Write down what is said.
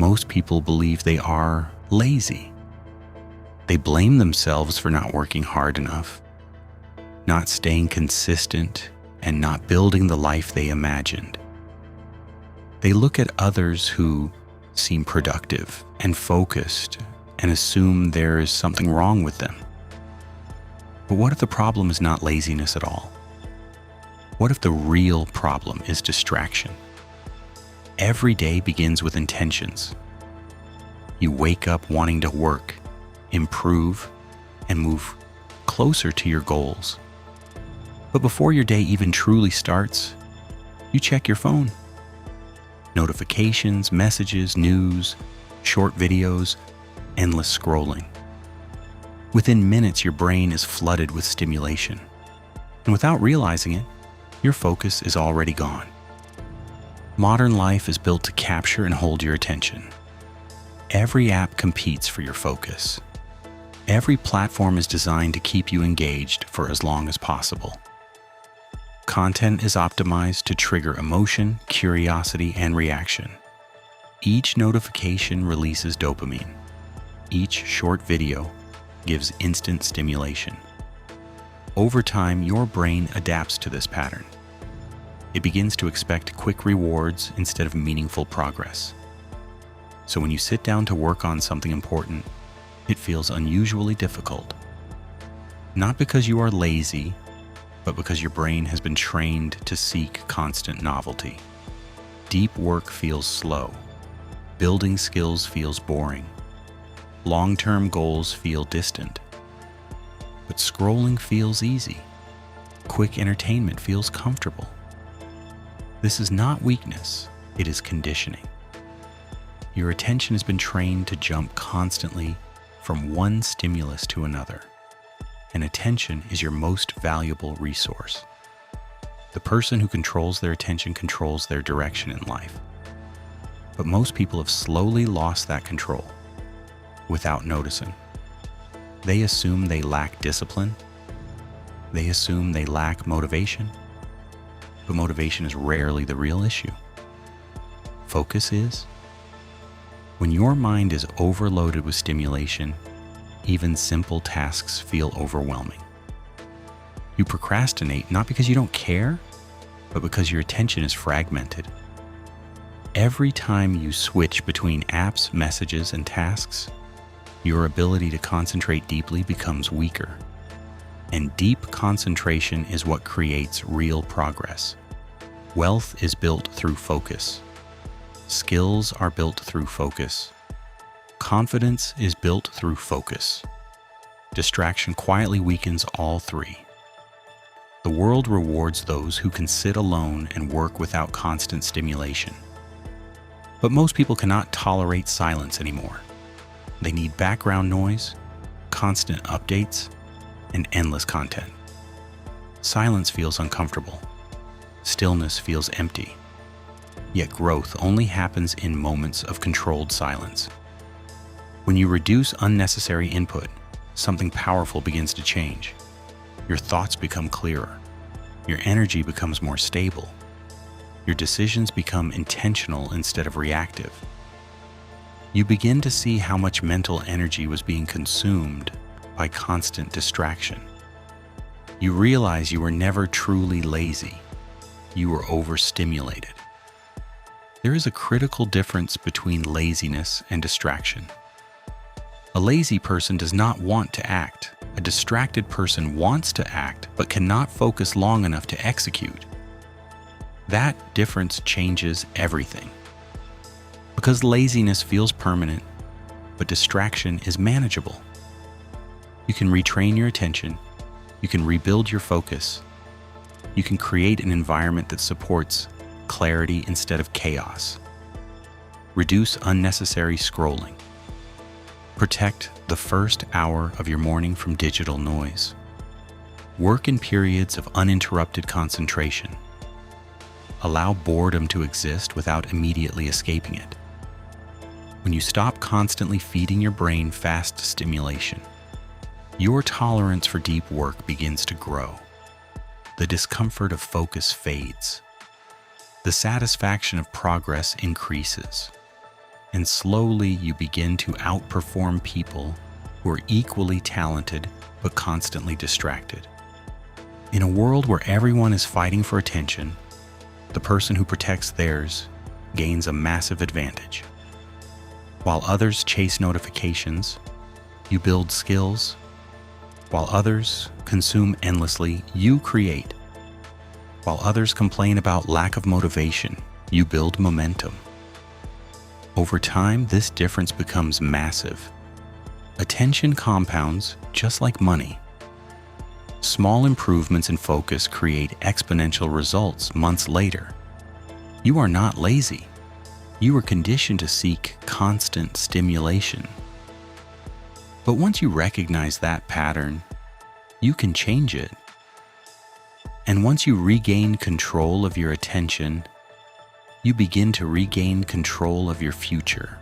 Most people believe they are lazy. They blame themselves for not working hard enough, not staying consistent, and not building the life they imagined. They look at others who seem productive and focused and assume there is something wrong with them. But what if the problem is not laziness at all? What if the real problem is distraction? Every day begins with intentions. You wake up wanting to work, improve, and move closer to your goals. But before your day even truly starts, you check your phone. Notifications, messages, news, short videos, endless scrolling. Within minutes, your brain is flooded with stimulation. And without realizing it, your focus is already gone. Modern life is built to capture and hold your attention. Every app competes for your focus. Every platform is designed to keep you engaged for as long as possible. Content is optimized to trigger emotion, curiosity, and reaction. Each notification releases dopamine. Each short video gives instant stimulation. Over time, your brain adapts to this pattern. It begins to expect quick rewards instead of meaningful progress. So when you sit down to work on something important, it feels unusually difficult. Not because you are lazy, but because your brain has been trained to seek constant novelty. Deep work feels slow. Building skills feels boring. Long-term goals feel distant. But scrolling feels easy. Quick entertainment feels comfortable. This is not weakness, it is conditioning. Your attention has been trained to jump constantly from one stimulus to another. And attention is your most valuable resource. The person who controls their attention controls their direction in life. But most people have slowly lost that control without noticing. They assume they lack discipline. They assume they lack motivation. But motivation is rarely the real issue. Focus is. When your mind is overloaded with stimulation, even simple tasks feel overwhelming. You procrastinate not because you don't care, but because your attention is fragmented. Every time you switch between apps, messages, and tasks, your ability to concentrate deeply becomes weaker. And deep concentration is what creates real progress. Wealth is built through focus. Skills are built through focus. Confidence is built through focus. Distraction quietly weakens all three. The world rewards those who can sit alone and work without constant stimulation. But most people cannot tolerate silence anymore. They need background noise, constant updates, and endless content. Silence feels uncomfortable. Stillness feels empty. Yet growth only happens in moments of controlled silence. When you reduce unnecessary input, something powerful begins to change. Your thoughts become clearer. Your energy becomes more stable. Your decisions become intentional instead of reactive. You begin to see how much mental energy was being consumed by constant distraction. You realize you were never truly lazy. You were overstimulated. There is a critical difference between laziness and distraction. A lazy person does not want to act. A distracted person wants to act, but cannot focus long enough to execute. That difference changes everything. Because laziness feels permanent, but distraction is manageable. You can retrain your attention. You can rebuild your focus. You can create an environment that supports clarity instead of chaos. Reduce unnecessary scrolling. Protect the first hour of your morning from digital noise. Work in periods of uninterrupted concentration. Allow boredom to exist without immediately escaping it. When you stop constantly feeding your brain fast stimulation, your tolerance for deep work begins to grow. The discomfort of focus fades. The satisfaction of progress increases. and slowly you begin to outperform people who are equally talented but constantly distracted. In a world where everyone is fighting for attention, the person who protects theirs gains a massive advantage. While others chase notifications, you build skills. While others consume endlessly, you create. While others complain about lack of motivation, you build momentum. Over time, this difference becomes massive. Attention compounds just like money. Small improvements in focus create exponential results months later. You are not lazy. You are conditioned to seek constant stimulation. But once you recognize that pattern, you can change it. And once you regain control of your attention, you begin to regain control of your future.